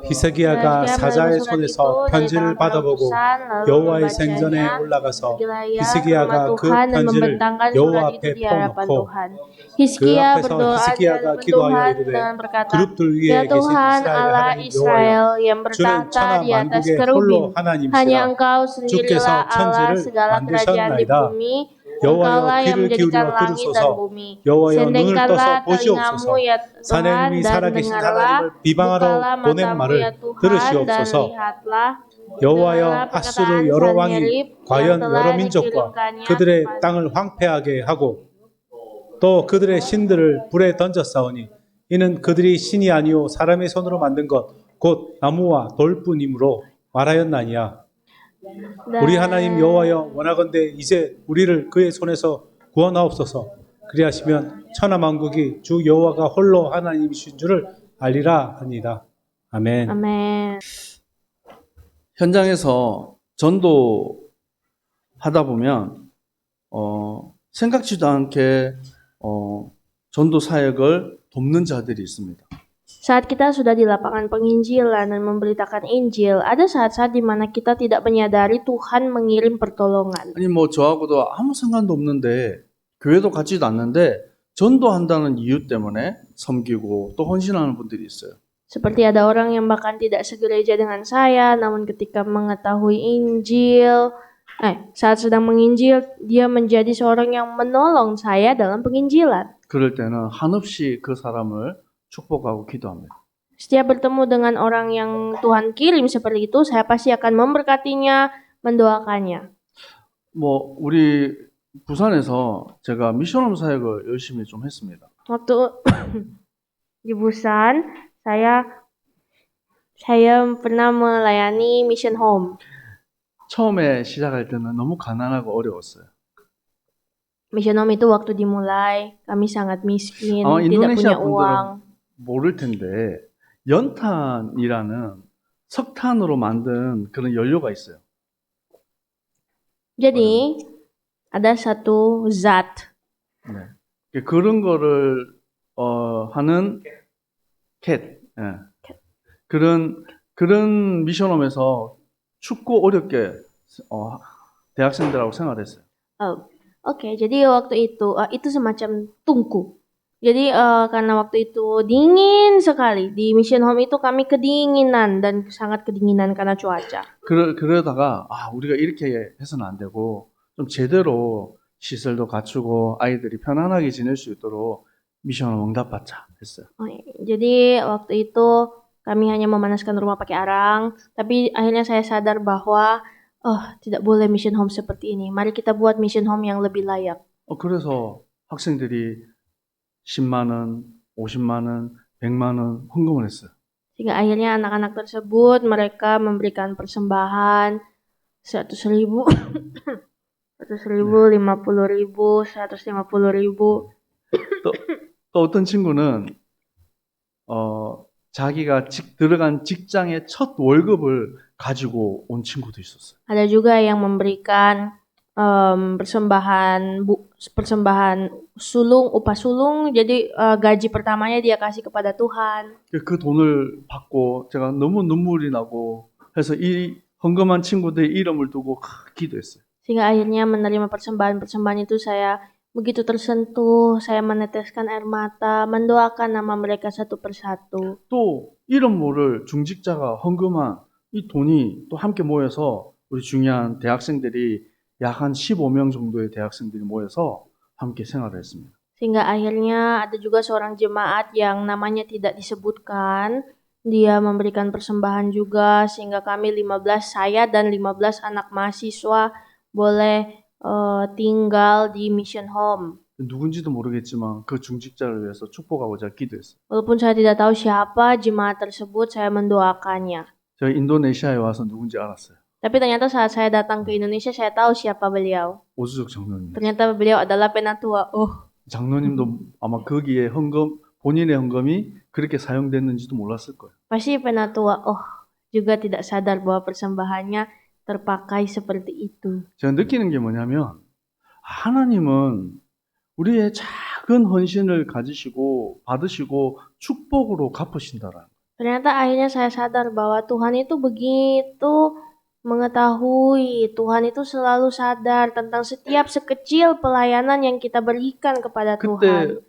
히스기야가 사자의 손에서 편지를 받아보고 여호와의 생전에 올라가서 히스기야가 그 편지를 여호와 앞에 펴놓고 그 앞에서 히스기야가 기도하여 이르되 그룹들 위에 계신 이스라엘 하나님 여호와여, 주는 천하 만국의 홀로 하나님이시라. 주께서 천지를 만드셨나이다. 여호와여, 귀를 기울여 들으소서. 여호와여, 눈을 떠서 보시옵소서. 사내님이 살아계신 하나님을 비방하러 보낸 말을 들으시옵소서. 여호와여, 아수르 여러 왕이 과연 여러 민족과 그들의 땅을 황폐하게 하고 또 그들의 신들을 불에 던졌사오니 이는 그들이 신이 아니요 사람의 손으로 만든 것 곧 나무와 돌뿐이므로 말하였나니야. 우리 하나님 여호와여, 원하건대 이제 우리를 그의 손에서 구원하옵소서. 그리하시면 천하 만국이 주 여호와가 홀로 하나님이신 줄을 알리라 하니라. 아멘. 아멘. 현장에서 전도하다 보면 생각지도 않게 전도 사역을 돕는 자들이 있습니다. Saat kita sudah di lapangan penginjilan dan memberitakan Injil, ada saat-saat di mana kita tidak menyadari Tuhan mengirim pertolongan. 아니 저하고도 아무 상관도 없는데 교회도 같지도 않는데 전도한다는 이유 때문에 섬기고 또 헌신하는 분들이 있어요. Seperti ada orang yang bahkan tidak segereja dengan saya, namun ketika mengetahui Injil, saat sedang menginjil, dia menjadi seorang yang menolong saya dalam penginjilan. 그럴 때는 한없이 그 사람을 축복하고 기도합니다. Setiap bertemu dengan orang yang Tuhan kirim seperti itu, saya pasti akan memberkatinya, mendoakannya. 우리 부산에서 제가 미션홈 사역을 열심히 좀 했습니다. Waktu di Busan, saya pernah melayani mission home. 처음에 시작할 때는 너무 가난하고 어려웠어요. Mission home itu waktu dimulai, kami sangat miskin, tidak punya uang. 모를 텐데 연탄이라는 석탄으로 만든 그런 연료가 있어요. Jadi ada satu zat. 네. 그런 거를 하는 캣. 그런 미션홈에서 춥고 어렵게 대학생들하고 생활했어요. Oke, jadi waktu itu semacam tungku. Jadi karena waktu itu dingin sekali di mission home itu kami kedinginan dan sangat kedinginan karena cuaca. 그러다가 우리가 이렇게 해서는 안 되고 좀 제대로 시설도 갖추고 아이들이 편안하게 지낼 수 있도록 미션홈 응답받자 했어요. Jadi waktu itu kami hanya memanaskan rumah pakai arang, tapi akhirnya saya sadar bahwa tidak boleh mission home seperti ini. Mari kita buat mission home yang lebih layak. 그래서 학생들이 10만 원, 50만 원, 100만 원 헌금을 했어요. Sehingga akhirnya anak-anak tersebut mereka memberikan persembahan 100.000, 100.000, 50.000, 150.000. 또 어떤 친구는 자기가 들어간 직장의 첫 월급을 가지고 온 친구도 있었어요. Ada juga yang memberikan persembahan upah sulung, jadi gaji pertamanya dia kasih kepada Tuhan. 그 돈을 받고 제가 너무 눈물이 나고 해서 이 헌금한 친구들의 이름을 두고 기도했어요. Sehingga akhirnya menerima persembahan itu saya begitu tersentuh, saya meneteskan air mata, mendoakan nama mereka satu persatu. 또 이름 모를 중직자가 헌금한 이 돈이 또 함께 모여서 우리 중요한 대학생들이 약 한 15명 정도의 대학생들이 모여서 함께 생활을 했습니다. Sehingga akhirnya ada juga seorang jemaat yang namanya tidak disebutkan, dia memberikan persembahan juga sehingga kami 15, saya dan 15 anak mahasiswa boleh tinggal di mission home. 누군지도 모르겠지만 그 중직자를 위해서 축복하고자 기도했어요. Walaupun saya tidak tahu siapa jemaat tersebut, saya mendoakannya. 제가 인도네시아에 와서 누군지 알았어요. Tapi ternyata saat saya datang ke Indonesia, saya tahu siapa beliau. 오수석 장로님. Ternyata beliau adalah penatua. 장로님도 아마 거기에 본인의 헌금이 그렇게 사용됐는지도 몰랐을 거예요. Pasti penatua juga tidak sadar bahwa persembahannya terpakai seperti itu. 제가 느끼는 게 뭐냐면 하나님은 우리의 작은 헌신을 가지시고 받으시고 축복으로 갚으신다라는 거예요. Ternyata akhirnya saya sadar bahwa Tuhan itu begitu mengetahui, Tuhan itu selalu sadar tentang setiap sekecil pelayanan yang kita berikan kepada 그때 Tuhan.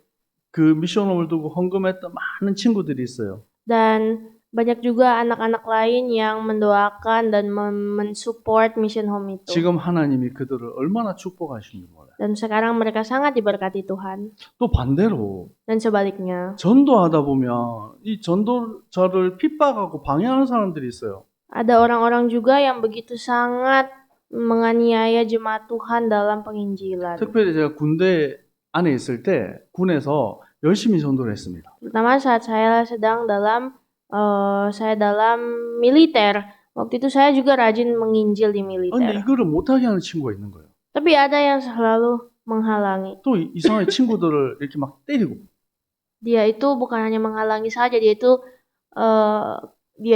그 미션홈을 두고 헌금했던 많은 친구들이 있어요. Dan banyak juga anak-anak lain yang mendoakan dan mensupport mission home itu. 지금 하나님이 그들을 얼마나 축복하시는지 몰라요. Dan sekarang mereka sangat diberkati Tuhan. 또 반대로 Dan sebaliknya, 전도하다 보면 이 전도자를 핍박하고 방해하는 사람들이 있어요. ada orang-orang juga yang begitu sangat menganiaya jemaat Tuhan dalam penginjilan. 특별히 제가 군대 안에 있을 때 군에서 열심히 전도를 했습니다. Terutama saat saya sedang dalam militer. Waktu itu saya juga rajin menginjil di 근데 militer. 이거를 못하게 하는 친구가 있는 거예요. Tapi ada yang selalu menghalangi. 또 이상하게 친구들을 이렇게 막 때리고. Dia itu bukan hanya menghalangi saja, dia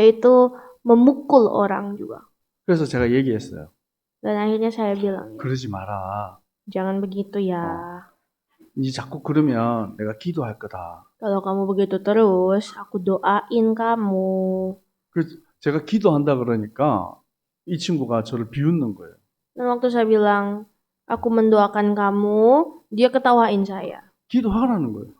itu memukul orang juga. 그래서 제가 얘기했어요. Dan akhirnya saya bilang, 그러지 마라. jangan begitu ya. 이제 자꾸 그러면 내가 기도할 거다. Kalau kamu begitu terus, aku doain kamu. 그래서 제가 기도한다 그러니까 이 친구가 저를 비웃는 거예요. Dan waktu saya bilang, aku mendoakan kamu, dia ketawain saya. 기도하라는 거예요.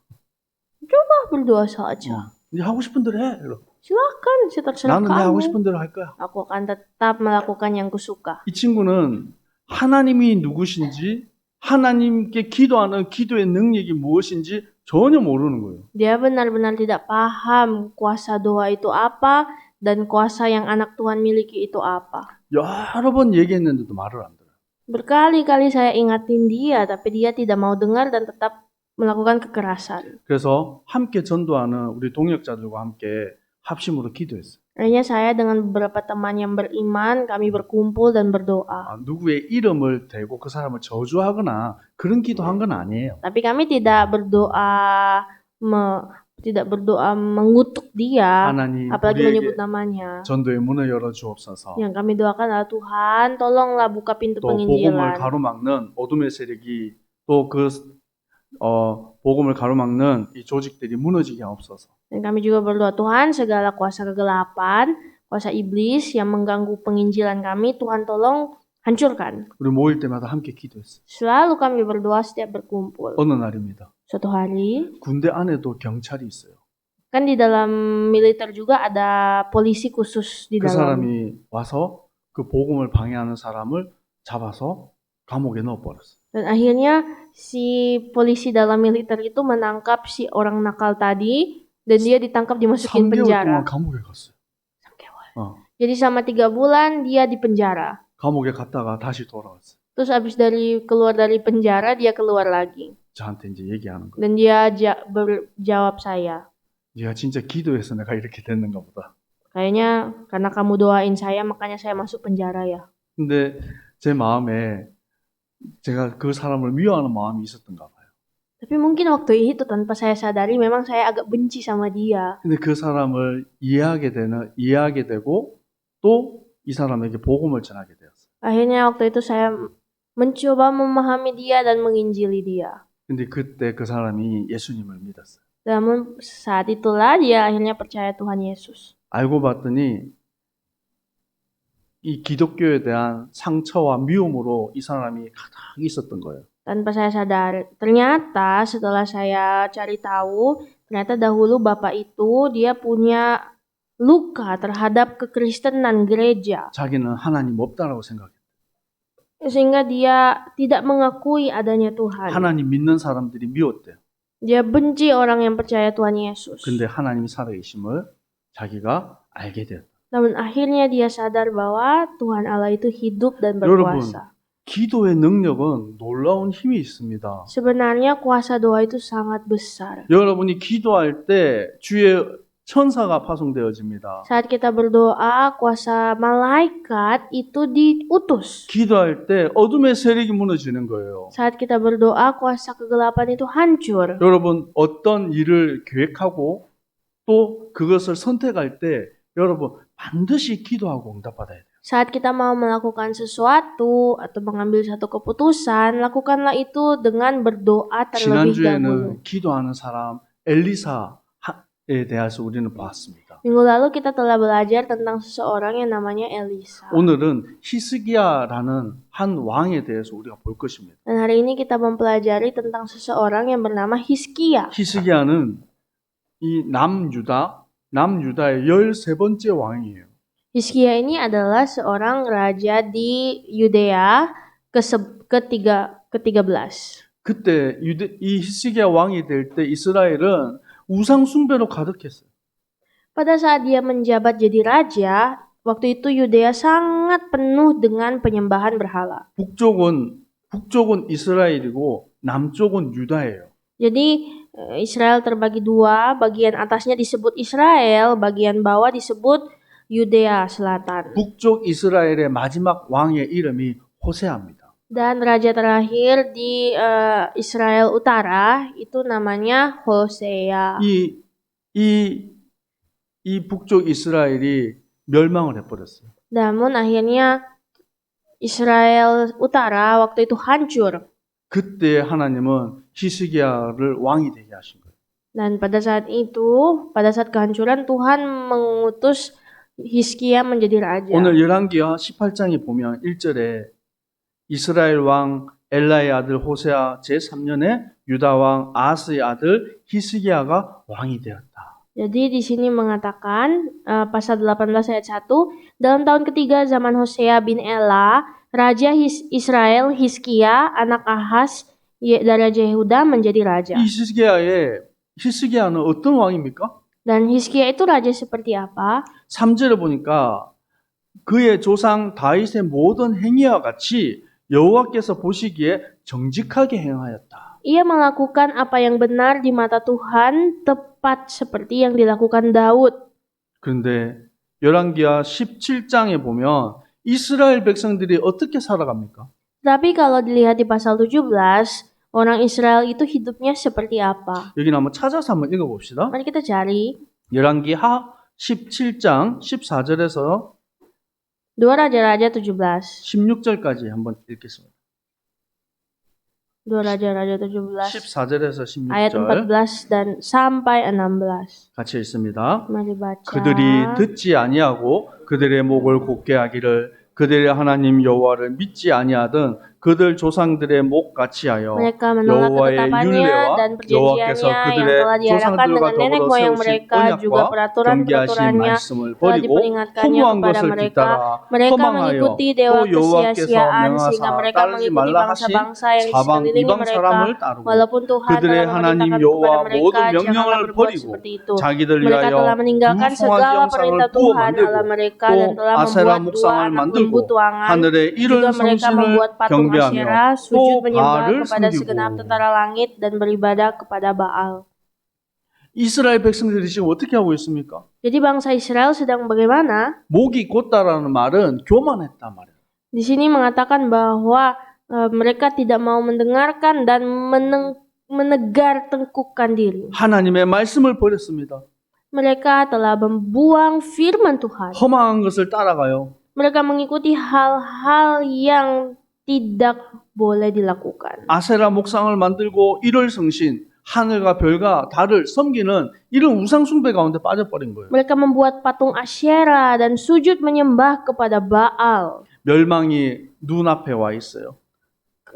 Coba berdoa saja. 이제 하고 싶은 대로 해. Silakan, terserah 나는 내가 하고 kamu. 싶은 대로 할 거야. Aku akan tetap melakukan yang kusuka. 이 친구는 하나님이 누구신지, 하나님께 기도하는 기도의 능력이 무엇인지 전혀 모르는 거예요. Dia benar-benar tidak paham kuasa doa itu apa dan kuasa yang anak Tuhan miliki itu apa. 여러 번 얘기했는데도 말을 안 들어요. Berkali-kali saya ingatin dia, tapi dia tidak mau dengar dan tetap melakukan kekerasan. 그래서 함께 전도하는 우리 동역자들과 함께 합심으로 기도했어요. Akhirnya saya dengan beberapa teman yang beriman, kami berkumpul dan berdoa. 누구의 이름을 대고 그 사람을 저주하거나 그런 기도한 건 아니에요. Tapi kami tidak berdoa mengutuk dia, 하나님 apalagi menyebut 우리에게 namanya. 전도의 문을 열어 주옵소서. Yang kami doakan adalah Tuhan, tolonglah buka pintu 또 복음을 penginjilan. 가로막는 어둠의 세력이 또 그 복음을 가로막는 이 조직들이 무너지게 하옵소서. Dan kami juga berdoa, Tuhan, segala kuasa kegelapan, kuasa iblis yang mengganggu penginjilan kami, Tuhan tolong hancurkan. 우리 모일 때마다 함께 기도했어요. Selalu kami berdoa setiap berkumpul. 어느 날입니다. Suatu hari, 군대 안에도 경찰이 있어요. kan di dalam militer juga ada polisi khusus di 그 dalam. 사람이 와서 그 복음을 방해하는 사람을 잡아서 감옥에 넣어버렸어요. Dan akhirnya si polisi dalam militer itu menangkap si orang nakal tadi dan dia ditangkap dimasukin 3개월 penjara. 동안 감옥에 갔어요. 3개월. Jadi selama 3 bulan dia di penjara. 감옥에 갔다가 다시 돌아왔어요. Terus abis keluar dari penjara dia keluar lagi. 저한테 이제 얘기하는 거예요. Dan dia jawab saya. 내가 진짜 기도해서 내가 이렇게 됐는가 보다. Kayaknya karena kamu doain saya makanya saya masuk penjara ya. 근데 제 마음에 제가 그 사람을 미워하는 마음이 있었던가 봐요. Tapi mungkin waktu itu tanpa saya sadari memang saya agak benci sama dia. 근데 그 사람을 이해하게 되고 또 이 사람에게 복음을 전하게 되었어요. Akhirnya waktu itu saya mencoba memahami dia dan menginjili dia. 근데 그때 그 사람이 예수님을 믿었어요. Namun saat itulah dia akhirnya percaya Tuhan Yesus. 알고 봤더니 이 기독교에 대한 상처와 미움으로 이 사람이 가득 있었던 거예요. Tanpa saya sadar, ternyata setelah saya cari tahu, ternyata dahulu bapak itu dia punya luka terhadap kekristenan gereja. 자기는 하나님 없다라고 생각해요. Sehingga dia tidak mengakui adanya Tuhan. 하나님 믿는 사람들이 미웠대요. Dia benci orang yang percaya Tuhan Yesus. 근데 하나님이 살아계심을 자기가 알게 되었다. Namun akhirnya dia sadar bahwa Tuhan Allah itu hidup dan 여러분, berkuasa. 기도의 능력은 놀라운 힘이 있습니다. Sebenarnya kuasa doa itu sangat besar. 여러분이 기도할 때 주의 천사가 파송되어집니다. Saat kita berdoa, kuasa malaikat itu diutus. 기도할 때 어둠의 세력이 무너지는 거예요. Saat kita berdoa, kuasa kegelapan itu hancur. 여러분 어떤 일을 계획하고 또 그것을 선택할 때 여러분 반드시 기도하고 응답받아야 돼요. Saat kita mau melakukan sesuatu atau mengambil satu keputusan, lakukanlah itu dengan berdoa terlebih dahulu. 지난주에는 기도하는 사람 엘리사 대해서 우리는 봤습니다. Minggu lalu kita telah belajar tentang seseorang yang namanya Elisa. 오늘은 히스기야라는 한 왕에 대해서 우리가 볼 것입니다. Dan hari ini kita mempelajari tentang seseorang yang bernama Hizkia. 히스기야는 이 남유다의 13번째 왕이에요. Hizkia ini adalah seorang raja di Yudea ke-13. 그때 이 히스기야 왕이 될 때 이스라엘은 우상 숭배로 가득했어요. Pada saat dia menjabat jadi raja, waktu itu Yudea sangat penuh dengan penyembahan berhala. 북쪽은 이스라엘이고 남쪽은 유다예요. Jadi Israel terbagi dua, bagian atasnya disebut Israel, bagian bawah disebut Yudea Selatan. 북쪽 이스라엘의 마지막 왕의 이름이 호세아입니다. Dan raja terakhir di Israel Utara itu namanya Hosea. 이 북쪽 이스라엘이 멸망을 해버렸어요. Namun akhirnya Israel Utara waktu itu hancur. 그때 하나님은 히스기야를 왕이 되게 하신 거예요. Dan pada saat kehancuran Tuhan mengutus Hizkia menjadi raja. 오늘 열왕기하 18장에 보면 1절에 이스라엘 왕 엘라의 아들 호세아 제3년에 유다 왕 아하스의 아들 히스기야가 왕이 되었다. Jadi di sini mengatakan pasal 18 ayat 1, dalam tahun ketiga zaman Hosea bin Ela, raja Israel Hizkia anak Ahaz dari raja Yehuda menjadi raja. 히스기야는 어떤 왕입니까? Dan Hizkia itu raja seperti apa? 3절에 보니까 그의 조상 다윗의 모든 행위와 같이 여호와께서 보시기에 정직하게 행하였다. Ia melakukan apa yang benar di mata Tuhan, tepat seperti yang dilakukan Daud. 그런데 열왕기하 17장에 보면 이스라엘 백성들이 어떻게 살아갑니까? Tapi kalau dilihat di pasal 17, orang Israel itu hidupnya seperti apa? 여기는 한번 찾아서 한번 읽어봅시다. Mari kita cari. 열왕기하 17장 14절에서 2 Raja-Raja 17. 16절까지 한번 읽겠습니다. 2 Raja-Raja 17 14절에서 ayat 16절 14 dan sampai 16. 같이 읽습니다. Mari baca. 그들이 듣지 아니하고 그들의 목을 곧게 하기를 그들의 하나님 여호와를 믿지 아니하던 그들 조상들의 목 같이 하여 Mereka menolak 여호와의 ketetapannya 율례와 dan 여호와께서 perjanjiannya yang 그들의 telah diarahkan 조상들과 dengan nenek 더불어 moyang 세우신 mereka, juga 언약과 peraturan-peraturannya 경계하신 말씀을 telah 버리고 diperingatkannya 허무한 kepada 것을 mereka. 뒤따라 Mereka 허망하여 mengikuti 또 dewa 여호와께서 kesia-siaan sehingga 명하사 mereka 따르지 mengikuti 말라 하신 bangsa-bangsa yang di 사방 sekeliling 이방 mereka. 사람을 따르고 Walaupun Tuhan 그들의 telah 하나님 memerintahkan 여호와 kepada mereka 모든 janganlah 명령을 berbuat 버리고 seperti itu. 자기들 Mereka telah 위하여 meninggalkan segala 무성한 perintah 영상을 부어 Tuhan Allah 만들고 mereka 또 dan telah 아세라 membuat dua 목상을 anak lembu 만들고 tuangan. 하늘의 이른 Juga mereka membuat 성신을 patung 경배하며 Asyera, sujud 또 menyembah 바알을 kepada segenap 섬기고 tentara langit dan beribadah kepada Baal. 이스라엘 백성들이 지금 어떻게 하고 있습니까? Jadi bangsa Israel sedang bagaimana? 목이 곧다라는 말은 교만했단 말이에요. Di sini mengatakan bahwa mereka tidak mau mendengarkan dan menegar tengkukkan diri. 하나님의 말씀을 버렸습니다. Mereka telah membuang firman Tuhan. 허망한 것을 따라가요. Mereka mengikuti hal-hal yang tidak boleh dilakukan. 아세라 목상을 만들고 일월 성신, 하늘과 별과 달을 섬기는 이런 우상 숭배 가운데 빠져버린 거예요. Mereka membuat patung Asyera dan sujud menyembah kepada Baal. 멸망이 눈앞에 와 있어요.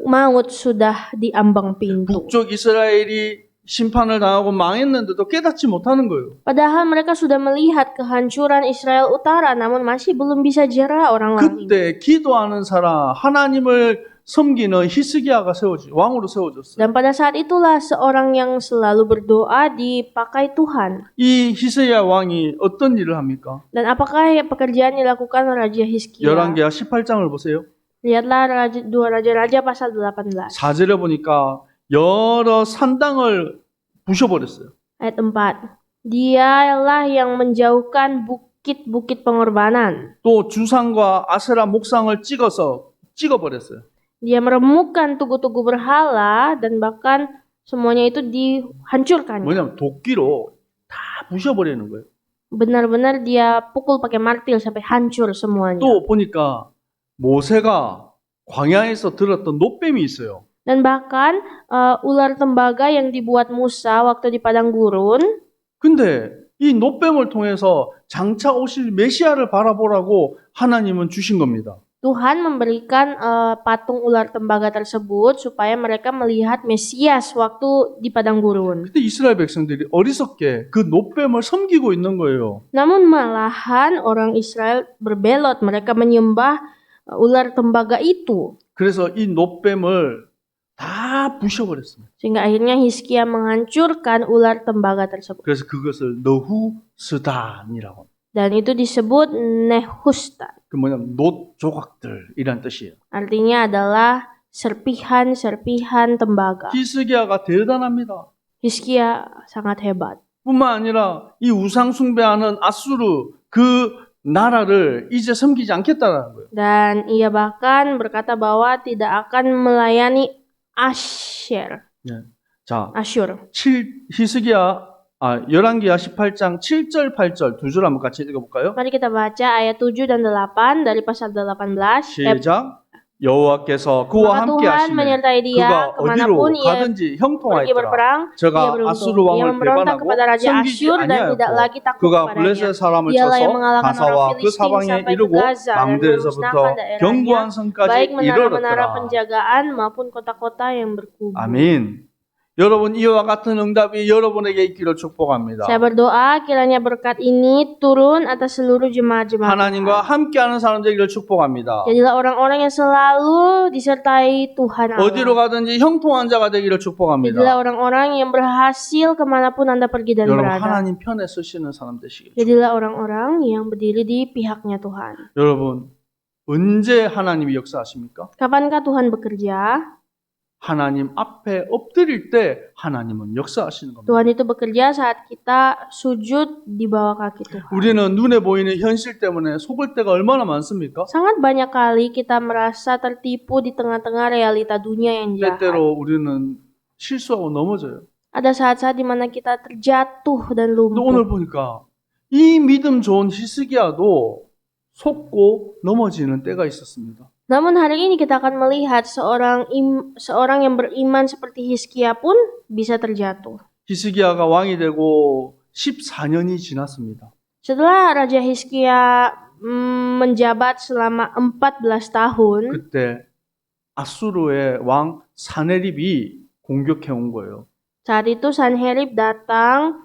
Maut sudah di ambang pintu. 북쪽 이스라엘이 심판을 당하고 망했는데도 깨닫지 못하는 거예요. Padahal mereka sudah melihat kehancuran Israel Utara, namun masih belum bisa jera orang-orang ini. 그때 기도하는 사람, 하나님을 섬기는 히스기야가 왕으로 세워졌어요. Dan pada saat itulah seorang yang selalu berdoa dipakai Tuhan. 이 히스기야 왕이 어떤 일을 합니까? Dan apakah pekerjaan dilakukan Raja Hizkia? 열왕기하 18장을 보세요. Lihatlah 2 Raja-Raja pasal 18. 4절에 보니까 여러 산당을 부셔버렸어요. Ayat 4. Dialah yang menjauhkan bukit-bukit pengorbanan. 또 주상과 아세라 목상을 찍어버렸어요. Dia meremukkan tugu-tugu berhala dan bahkan semuanya itu dihancurkan. 뭐냐면 도끼로 다 부셔버리는 거예요. Benar-benar dia pukul pakai martil sampai hancur semuanya. 또 보니까 모세가 광야에서 들었던 놋뱀이 있어요. Dan bahkan ular tembaga yang dibuat Musa waktu di padang gurun 근데 이 노뱀을 통해서 장차 오실 메시아를 바라보라고 하나님은 주신 겁니다. Tuhan memberikan patung ular tembaga tersebut supaya mereka melihat Mesias waktu di padang gurun. 근데 이스라엘 백성들이 어리석게 그 노뱀을 섬기고 있는 거예요. Namun malahan orang Israel berbelot, mereka menyembah ular tembaga itu. 그래서 이 노뱀을 다 부셔버렸습니다. Sehingga akhirnya Hizkia menghancurkan ular tembaga tersebut. 그래서 그것을 너후스단이라고 합니다. Dan itu disebut Nehustan. 그 뭐냐면 노 조각들이란 뜻이에요. Artinya adalah serpihan-serpihan tembaga. 히스기야가 대단합니다. Hizkia sangat hebat. 뿐만 아니라 이 우상 숭배하는 아수르 그 나라를 이제 섬기지 않겠다는 거예요. Dan ia bahkan berkata bahwa tidak akan melayani Asyur. 자, Asyur. 히스기야 열왕기야 18장 7절 8절 두 줄 한번 같이 읽어볼까요? Mari kita baca ayat 7 dan 8 dari pasal 18. 시작. 여호와께서 그와 Maka 함께 Tuhan 하시매 menyertai dia 그가 kemanapun 어디로 ia 가든지 pergi 형통하였더라. berperang, 제가 ia 아수르 beruntung. Ia 왕을 memberontak 배반하고 kepada Raja 섬기지 Asyur dan tidak 아니하였고 lagi takut 그가 kepadanya. 블레셋 사람을 Dialah yang 쳐서 mengalahkan orang 가사와 그 Filistin 사방에 sampai ke 이르고 Gaza dan 망대에서부터 memusnahkan daerahnya, 견고한 성까지 baik menara-menara 이르렀더라. penjagaan maupun kota-kota yang berkubu. 아멘. 여러분 이와 같은 응답이 여러분에게 있기를 축복합니다. Saya berdoa kiranya berkat ini turun atas seluruh jemaat-jemaat. 하나님과 함께하는 사람 되기를 축복합니다. Jadilah orang-orang yang selalu disertai Tuhan Allah. 어디로 가든지 형통한 자가 되기를 축복합니다. Jadilah orang-orang yang berhasil kemanapun Anda pergi dan 여러분 berada. 하나님 편에 서시는 사람 되시길. Jadilah orang-orang yang berdiri di pihaknya Tuhan. 여러분 언제 하나님이 역사하십니까? Kapankah Tuhan bekerja? 하나님 앞에 엎드릴 때 하나님은 역사하시는 겁니다. Tuhan itu bekerja saat kita sujud di bawah kaki Tuhan. 우리는 눈에 보이는 현실 때문에 속을 때가 얼마나 많습니까? Sangat banyak kali kita merasa tertipu di tengah-tengah realita dunia yang jahat. 때때로 우리는 실수하고 넘어져요. Ada saat-saat di mana kita terjatuh dan 근데 오늘 lumpuh. 보니까 이 믿음 좋은 히스기야도 속고 넘어지는 때가 있었습니다. Namun hari ini kita akan melihat seorang yang beriman seperti Hizkia pun bisa terjatuh. 히스기야가 왕이 되고 14년이 지났습니다. Setelah Raja Hizkia menjabat selama 14 tahun, 그때 아수르의 왕 사네립이 공격해 온 거예요. saat itu Sanherib datang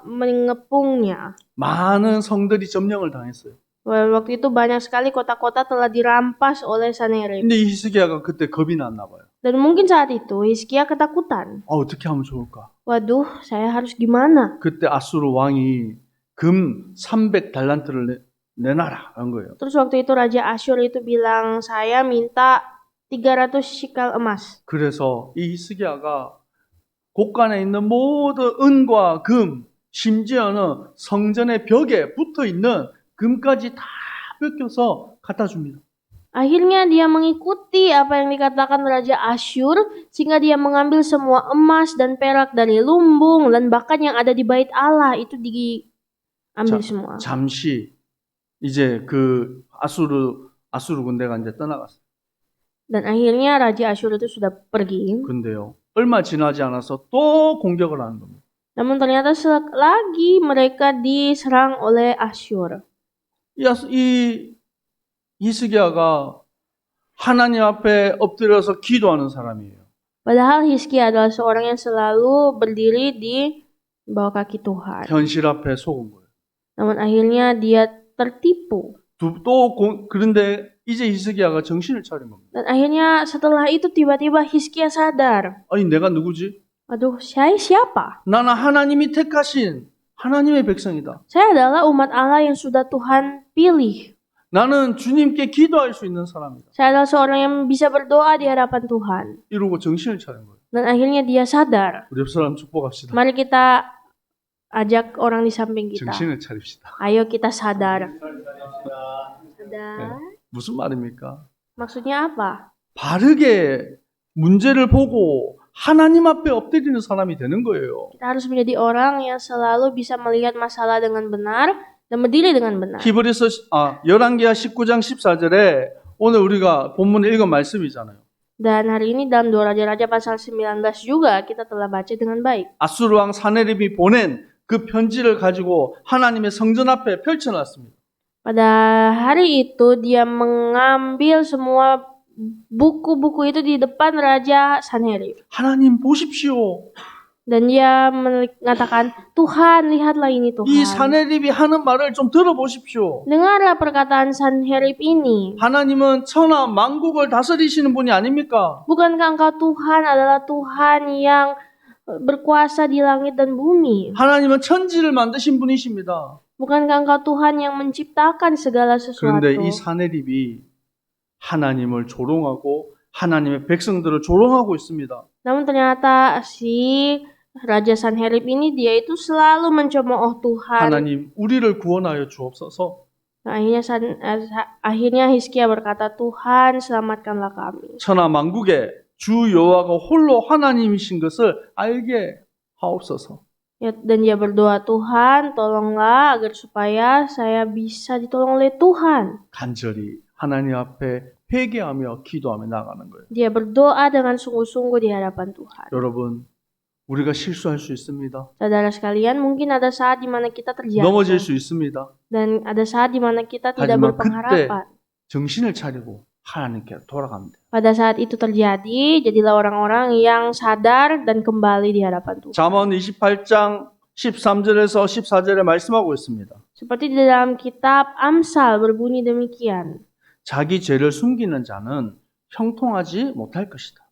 mengepungnya. 많은 성들이 점령을 당했어요. Waktu itu banyak sekali kota-kota telah dirampas oleh Sanherib. 근데 이 히스기야가 그때 겁이 났나 봐요. Dan mungkin saat itu Hizkia ketakutan. 어떻게 하면 좋을까? Waduh, saya harus gimana? 그때 아수르 왕이 금 300달란트를 내놔라 한 거예요. Terus waktu itu Raja Asyur itu bilang, saya minta 300 시칼 emas. 그래서 이 히스기야가 곳간에 있는 모든 은과 금, 심지어는 성전의 벽에 붙어 있는 금까지 다 뺏겨서 갖다 줍니다. Akhirnya dia mengikuti apa yang dikatakan Raja Asyur, sehingga dia mengambil semua emas dan perak dari lumbung dan bahkan yang ada di bait Allah itu diambil semua. 잠시 이제 그 아수르 군대가 이제 떠나갔어요. Dan akhirnya Raja Asyur itu sudah pergi. 근데요, 얼마 지나지 않아서 또 공격을 하는 겁니다. Namun ternyata lagi mereka diserang oleh Asyur. 이 히스기야가 하나님 앞에 엎드려서 기도하는 사람이에요. Padahal Hizkia adalah seorang yang selalu berdiri di bawah kaki Tuhan. 현실 앞에 속은 거예요. Namun akhirnya dia tertipu. 그런데 이제 히스기야가 정신을 차린 겁니다. Dan akhirnya setelah itu tiba-tiba Hizkia sadar. 아니 내가 누구지? Aduh, saya siapa? 나는 하나님이 택하신 하나님의 백성이다. Saya adalah umat Allah yang sudah Tuhan pilih. 나는 주님께 기도할 수 있는 사람이다. Saya adalah seorang yang bisa berdoa di hadapan Tuhan. 이러고 정신을 차린 거예요. Dan akhirnya dia sadar. 우리 옆 사람 축복합시다. Mari kita ajak orang di samping kita. 정신을 차립시다. Ayo kita sadar. Sadar. 무슨 말입니까? Maksudnya apa? 바르게 문제를 보고 하나님 앞에 엎드리는 사람이 되는 거예요. Kita harus menjadi orang yang selalu bisa melihat masalah dengan benar dan berdiri dengan benar. 히브리서 열왕기하 19장 14절에 오늘 우리가 본문에 읽은 말씀이잖아요. Dan hari ini dalam 2 Raja-Raja pasal 19 juga kita telah baca dengan baik. 아수르 왕 사네립이 보낸 그 편지를 가지고 하나님의 성전 앞에 펼쳐놨습니다. Pada hari itu dia mengambil semua buku-buku itu di depan Raja Sanherib. 하나님 보십시오. Dan dia mengatakan, Tuhan, lihatlah ini 이 Tuhan. 사네립이 하는 말을 좀 들어보십시오. Dengarlah perkataan Sanherib ini. 하나님은 천하 만국을 다스리시는 분이 아닙니까? Bukankah engkau Tuhan adalah Tuhan yang berkuasa di langit dan bumi? 하나님은 천지를 만드신 분이십니다. Bukankah engkau Tuhan yang menciptakan segala sesuatu? 그런데 이 사네립이 하나님을 조롱하고 하나님의 백성들을 조롱하고 있습니다. Namun ternyata si Raja Sanherib ini dia itu selalu mencemooh Tuhan. 하나님 우리를 구원하여 주옵소서. Akhirnya Hizkia berkata, Tuhan selamatkanlah kami. 천하 만국의 주 여호와가 홀로 하나님이신 것을 알게 하옵소서. Dan dia berdoa, Tuhan tolonglah agar supaya saya bisa ditolong oleh Tuhan. 간절히 하나님 앞에 회개하며 기도하며 나가는 거예요. Dia berdoa dengan sungguh-sungguh di hadapan Tuhan. 여러분, 우리가 실수할 수 있습니다. Saudara sekalian, mungkin ada saat di mana kita 넘어질 terjatuh. 수 있습니다. Dan ada saat di mana kita tidak 하지만 그때 berpengharapan. 정신을 차리고 하나님께 돌아갑니다. Pada saat itu terjadi, jadilah orang-orang yang sadar dan kembali di hadapan Tuhan. 잠언 28장 13절에서 14절에 말씀하고 있습니다. Seperti di dalam kitab Amsal berbunyi demikian. 자기 죄를 숨기는 자는 형통하지 못할 것이다.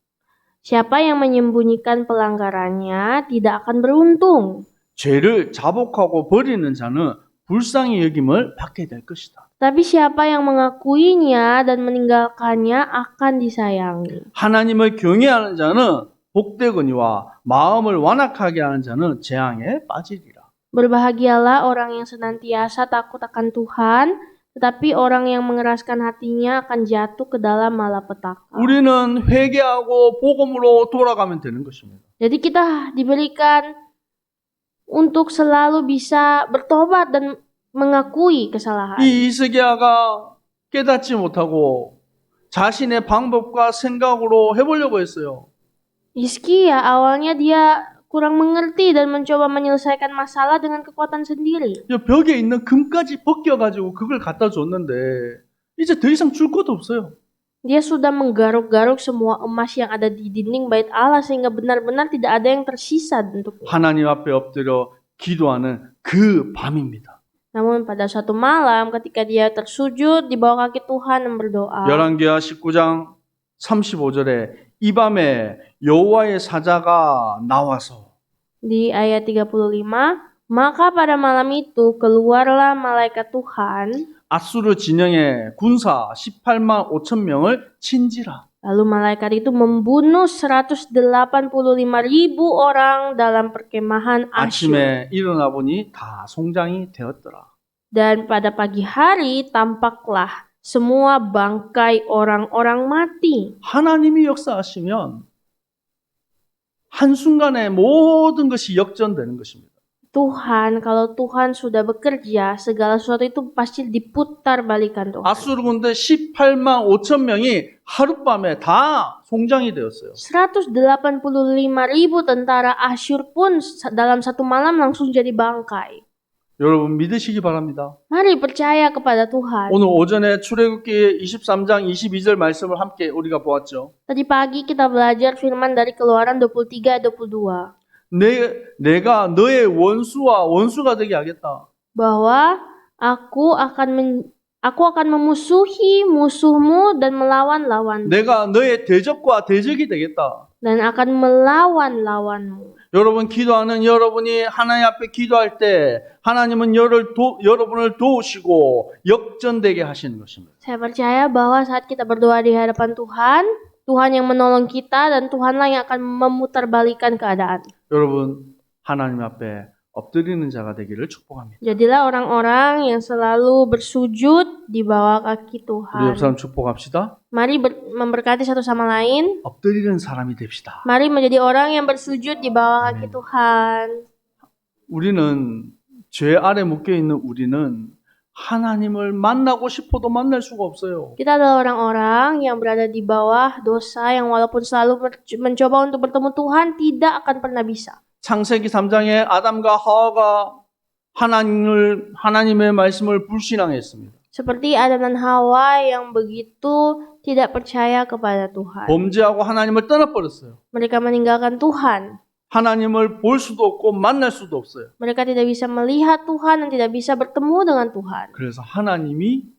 Siapa yang menyembunyikan pelanggarannya tidak akan beruntung. 죄를 자복하고 버리는 자는 불쌍히 여김을 받게 될 것이다. Tapi siapa yang mengakuinya dan meninggalkannya akan disayangi. 하나님을 경외하는 자는 복되거니와 마음을 완악하게 하는 자는 재앙에 빠지리라. Berbahagialah orang yang senantiasa takut akan Tuhan, tetapi orang yang mengeraskan hatinya akan jatuh ke dalam malapetaka. 우리는 회개하고 복음으로 돌아가면 되는 것입니다. Jadi kita diberikan untuk selalu bisa bertobat dan mengakui kesalahan. 이 이스기야가 깨닫지 못하고 자신의 방법과 생각으로 해보려고 했어요. Hizkia awalnya dia kurang mengerti dan mencoba menyelesaikan masalah dengan kekuatan sendiri. 벽에 있는 금까지 벗겨가지고 그걸 갖다 줬는데 이제 더 이상 줄 것도 없어요. Dia sudah menggaruk-garuk semua emas yang ada di dinding bait Allah sehingga benar-benar tidak ada yang tersisa untuknya. 하나님 앞에 엎드려 기도하는 그 밤입니다. Namun pada suatu malam ketika dia tersujud di bawah kaki Tuhan dan berdoa. 열왕기하 19장 35절에 이 밤에 여호와의 사자가 나와서 Di ayat 35, maka pada malam itu keluarlah malaikat Tuhan. 아수르 진영의 군사 18만 5천 명을 친지라. Lalu malaikat itu membunuh 185.000 orang dalam perkemahan Asyur. 아침에 일어나 보니 다 송장이 되었더라. Dan pada pagi hari tampaklah semua bangkai orang-orang mati. 하나님이 역사하시면 한순간에 모든 것이 역전되는 것입니다. Tuhan, kalau Tuhan sudah bekerja, segala sesuatu itu pasti diputar balikan Tuhan. 아수르 군대 18만 5천 명이 하룻밤에 다 송장이 되었어요. 185.000 tentara Asyur pun dalam satu malam langsung jadi bangkai. 여러분 믿으시기 바랍니다. Mari percaya kepada Tuhan. 오늘 오전에 출애굽기 23장 22절 말씀을 함께 우리가 보았죠. Tadi pagi kita belajar firman dari Keluaran 23-22. 내가 너의 원수와 원수가 되게 하겠다. Bahwa aku akan memusuhi musuhmu dan melawan lawanmu. 내가 너의 대적과 대적이 되겠다. Dan akan melawan lawanmu. 여러분 기도하는 여러분이 하나님 앞에 기도할 때 하나님은 여러분을 도우시고 역전되게 하시는 것입니다. Saya percaya bahwa saat kita berdoa di hadapan Tuhan, Tuhan yang menolong kita dan Tuhanlah yang akan memutarbalikan keadaan. 여러분 하나님 앞에 엎드리는 자가 되기를 축복합니다. Jadilah orang-orang yang selalu bersujud di bawah kaki 우리 옆 Tuhan. 사람 축복합시다. Mari memberkati satu sama lain. 엎드리는 사람이 됩시다. Mari menjadi orang yang bersujud di bawah kaki Tuhan. 우리는 죄 아래 묶여 있는 우리는 하나님을 만나고 싶어도 만날 수가 없어요. Kita adalah orang-orang yang berada di bawah dosa yang walaupun selalu mencoba untuk bertemu Tuhan tidak akan pernah bisa. 창세기 3장에 아담과 하와가 하나님의 말씀을 불신앙했습니다. Seperti Adam dan Hawa yang begitu tidak percaya kepada Tuhan. 범죄하고 하나님을 떠나버렸어요. Mereka meninggalkan Tuhan. 하나님을 볼 수도 없고 만날 수도 없어요. Mereka tidak bisa melihat Tuhan dan tidak bisa bertemu dengan Tuhan. 그래서 하나님이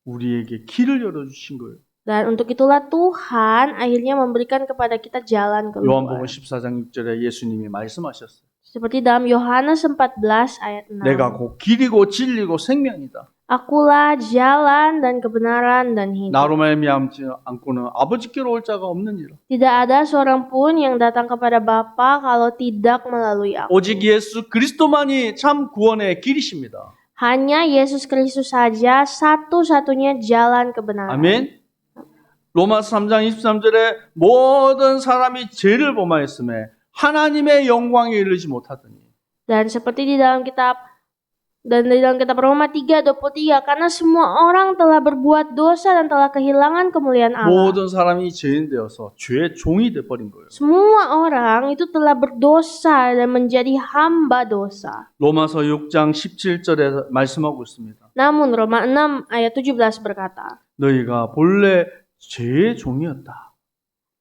우리에게 길을 열어주신 거예요. Dan untuk itulah Tuhan akhirnya memberikan kepada kita jalan 요한복음 keluar. 14장 6절에 예수님이 말씀하셨어요. Seperti dalam Yohanes 14 ayat 6. 내가 곧 길이고 진리고 생명이다. Akulah jalan dan kebenaran dan hidup. 나로 말미암지 않고는 아버지께로 올 자가 없느니라. Tidak ada seorang pun yang datang kepada Bapa kalau tidak melalui aku. 오직 예수 그리스도만이 참 구원의 길이십니다. Hanya Yesus Kristus saja satu-satunya jalan kebenaran. 아멘. 로마서 3장 23절에 모든 사람이 죄를 범하였음에 하나님의 영광에 이르지 못하더니. Dan seperti di dalam kitab Roma 3:23, karena semua orang telah berbuat dosa dan telah kehilangan kemuliaan Allah. 모든 사람이 죄인 되어서 죄의 종이 돼 버린 거예요. Semua orang itu telah berdosa dan menjadi hamba dosa. 로마서 6장 17절에 말씀하고 있습니다. Namun Roma 6 ayat 17 berkata 너희가 본래 죄의 종이었다.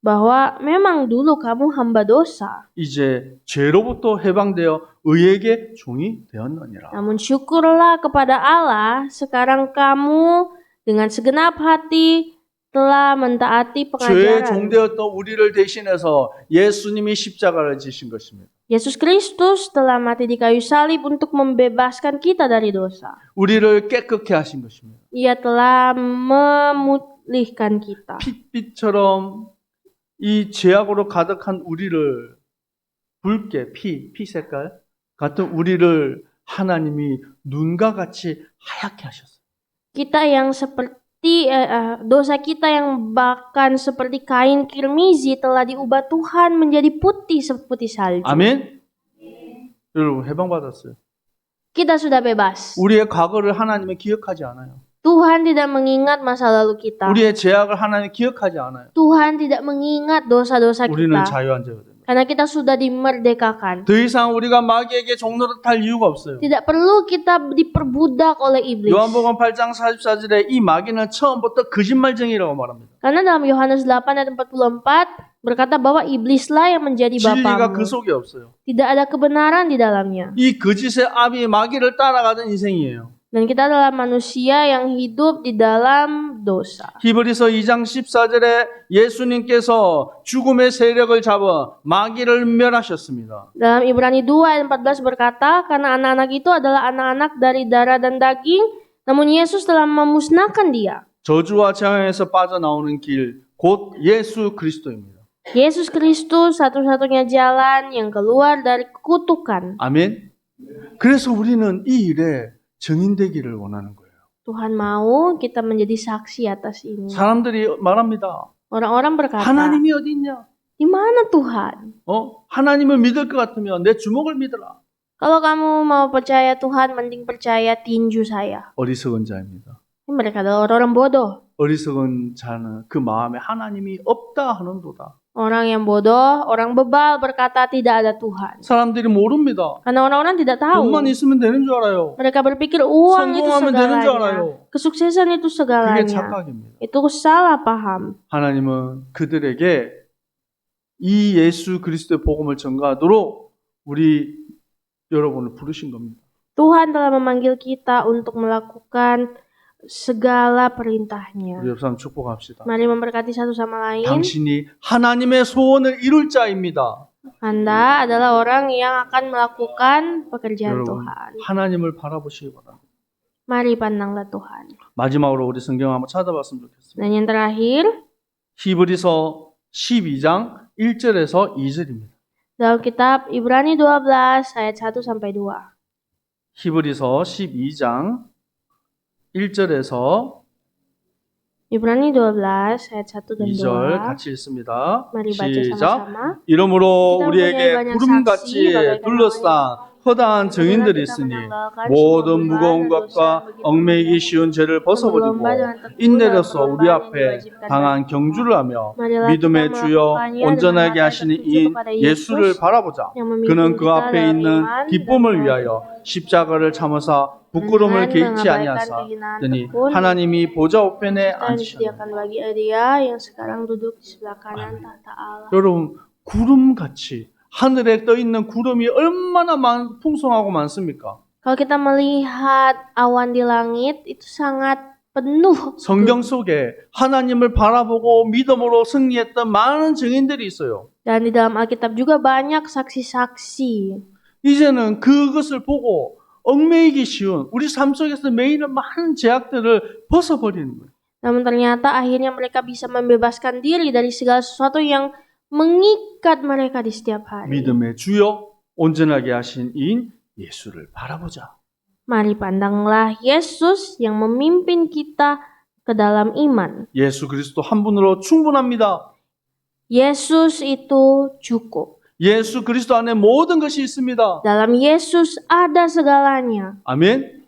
bahwa memang dulu kamu hamba dosa. 이제 죄로부터 해방되어 의에게 종이 되었느니라. Namun syukurlah kepada Allah, sekarang kamu dengan segenap hati telah mentaati 죄의 pengajaran. 종되었던 우리를 대신해서 예수님이 십자가를 지신 것입니다. Yesus Kristus telah mati di kayu salib untuk membebaskan kita dari dosa. 우리를 깨끗게 하신 것입니다. Ia telah memulihkan kita. 핏빛처럼 이 죄악으로 가득한 우리를 붉게 피 색깔 같은 우리를 하나님이 눈과 같이 하얗게 하셨어요. Kita yang seperti dosa kita yang bahkan seperti kain kirmizi telah diubah Tuhan menjadi putih seperti salju. 아멘. 여러분 해방받았어요. Kita sudah bebas. 우리의 과거를 하나님은 기억하지 않아요. Tuhan tidak mengingat masa lalu kita. 우리의 죄악을 하나님 기억하지 않아요. Tuhan tidak mengingat dosa-dosa 우리는 kita. 자유한 자가 됩니다. Karena kita sudah dimerdekakan. 더 이상 우리가 마귀에게 종노릇할 이유가 없어요. Tidak perlu kita diperbudak oleh iblis. 요한복음 8장 44절에 이 마귀는 처음부터 거짓말쟁이라고 말합니다. Karena dalam Yohanes 8 ayat 44 berkata bahwa iblislah yang menjadi 진리가 그 bapamu. 속에 없어요. Tidak ada kebenaran di dalamnya. 이 거짓의 아비 마귀를 따라가던 인생이에요. Dan kita adalah manusia yang hidup di dalam dosa. 히브리서 2장 14절에 예수님께서 죽음의 세력을 잡아 마귀를 멸하셨습니다. Dalam Ibrani 2 ayat 14 berkata, karena anak-anak itu adalah anak-anak dari darah dan daging, namun Yesus telah memusnahkan dia. 저주와 재앙에서 빠져나오는 길, 곧 예수 그리스도입니다. Yesus Kristus satu-satunya jalan yang keluar dari kutukan. 아멘. 그래서 우리는 이 일에 증인되기를 원하는 거예요. Tuhan mau kita menjadi saksi atas ini. 사람들이 말합니다. Orang-orang berkata, 하나님이 어디 있냐? di mana Tuhan? 하나님을 믿을 것 같으면 내 주먹을 믿어라. Kalau kamu mau percaya Tuhan, mending percaya tinju saya. 어리석은 자입니다. Mereka adalah orang-orang bodoh. 어리석은 자는 그 마음에 하나님이 없다 하는도다. Orang yang bodoh, orang bebal berkata tidak ada Tuhan. 사람들이 모릅니다. Karena orang-orang tidak tahu. 돈만 있으면 되는 줄 알아요. Mereka berpikir uang itu 성공하면 되는 줄 segalanya. 알아요. Kesuksesan itu 그게 segalanya. 착각입니다. Itu salah paham. 하나님은 그들에게 이 예수 그리스도의 복음을 전가하도록 우리 여러분을 부르신 겁니다. Tuhan telah memanggil kita untuk melakukan segala perintahnya. 우리 옆 사람 축복합시다. Mari memberkati satu sama lain. 당신이 하나님의 소원을 이룰 자입니다. Anda adalah orang yang akan melakukan pekerjaan 여러분, Tuhan. 하나님을 바라보시기 바랍니다. Mari pandanglah Tuhan. 마지막으로 우리 성경 한번 찾아봤으면 좋겠습니다. Dan yang terakhir, 히브리서 12장 1절에서 2절입니다. dalam kitab Ibrani 12 ayat 1 sampai 2. 히브리서 12장 1절에서 Ibrani 12 ayat 1 dan 2절 2. 같이 읽습니다. Mari baca 시작. sama-sama. 이러므로 Kita 우리에게 mempunyai banyak 구름같이 saksi bagaikan 둘러싼 허다한 증인들이 있으니 모든 무거운 것과 얽매이기 쉬운 죄를 벗어버리고 인내로서 우리 앞에 당한 경주를 하며 믿음의 주여 온전하게 하시는 이인 예수를 바라보자. 그는 그 앞에 있는 기쁨을 위하여 십자가를 참으사 부끄러움을 개의치 아니하사더니 하나님이 보좌 우편에 앉으셨느니라. disediakan bagi dia yang sekarang duduk di sebelah kanan tahta Allah. 여러분 구름같이 하늘에 떠 있는 구름이 얼마나 풍성하고 많습니까? Kalau kita melihat awan di langit itu sangat penuh. 성경 속에 하나님을 바라보고 믿음으로 승리했던 많은 증인들이 있어요. Dan di dalam Alkitab juga banyak saksi-saksi. 이제는 그것을 보고 얽매이기 쉬운 우리 삶 속에서 매이는 많은 제약들을 벗어버리는 거예요. Namun ternyata akhirnya mereka bisa membebaskan diri dari segala sesuatu yang mengikat mereka di setiap hari. 믿음의 주여 온전하게 하신 이인 예수를 바라보자. Mari pandanglah Yesus yang memimpin kita ke dalam iman. 예수 그리스도 한 분으로 충분합니다. Yesus itu cukup. 예수 그리스도 안에 모든 것이 있습니다. Dalam Yesus ada segalanya. 아멘.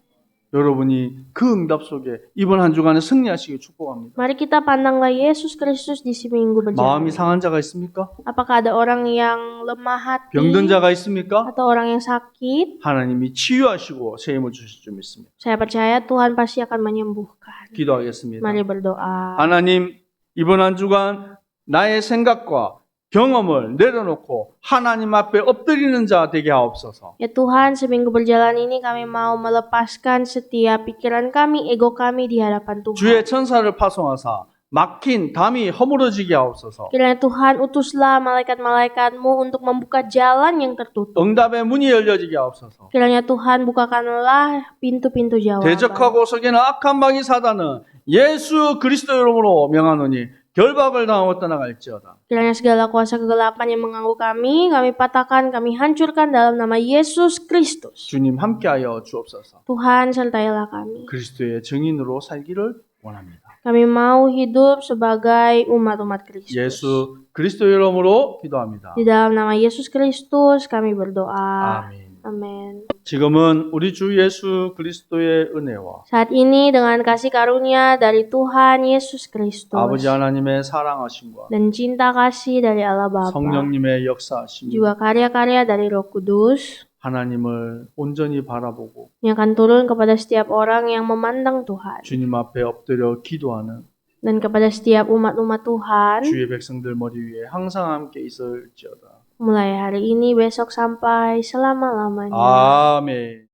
여러분이 그 응답 속에 이번 한 주간에 승리하시길 축복합니다. Mari kita pandanglah Yesus Kristus di seminggu 마음이 berjalan. 상한 자가 있습니까? Apakah ada orang yang lemah hati 병든 자가 있습니까? atau orang yang sakit? 하나님이 치유하시고 새 힘을 주실 줄 믿습니다. Saya percaya Tuhan pasti akan menyembuhkan. 기도하겠습니다. Mari berdoa. 하나님 이번 한 주간 나의 생각과 경험을 내려놓고 하나님 앞에 엎드리는 자 되게 하옵소서. Ya Tuhan, seminggu berjalan ini kami mau melepaskan setiap pikiran kami, ego kami di hadapan Tuhan. 주의 천사를 파송하사 막힌 담이 허물어지게 하옵소서. Kiranya Tuhan utuslah malaikat-malaikatmu untuk membuka jalan yang tertutup. 응답의 문이 열려지게 하옵소서. Kiranya Tuhan bukakanlah pintu-pintu jawaban. 대적하고 속이는 악한 마귀 사단은 예수 그리스도 이름으로 명하노니 결박을 당하고 떠나갈지어다. Kiranya segala kuasa kegelapan yang mengganggu kami patahkan, kami hancurkan dalam nama Yesus Kristus. 주님 함께하여 주옵소서. Tuhan sertailah kami. 그리스도의 증인으로 살기를 원합니다. Kami mau hidup sebagai umat-umat Kristus. 예수 그리스도 이름으로 기도합니다. Di dalam nama Yesus Kristus kami berdoa. 아멘. Amin. 지금은 우리 주 예수 그리스도의 은혜와 Saat ini dengan kasih karunia dari Tuhan Yesus Kristus 아버지 하나님의 사랑하심과 dan cinta kasih dari Allah Bapa, 성령님의 역사하심 juga karya-karya dari Roh Kudus 하나님을 온전히 바라보고 yang akan turun kepada setiap orang yang memandang Tuhan 주님 앞에 엎드려 기도하는 dan kepada setiap umat-umat Tuhan 주의 백성들 머리 위에 항상 함께 있을지어다. mulai hari ini, besok sampai selama-lamanya. 아멘.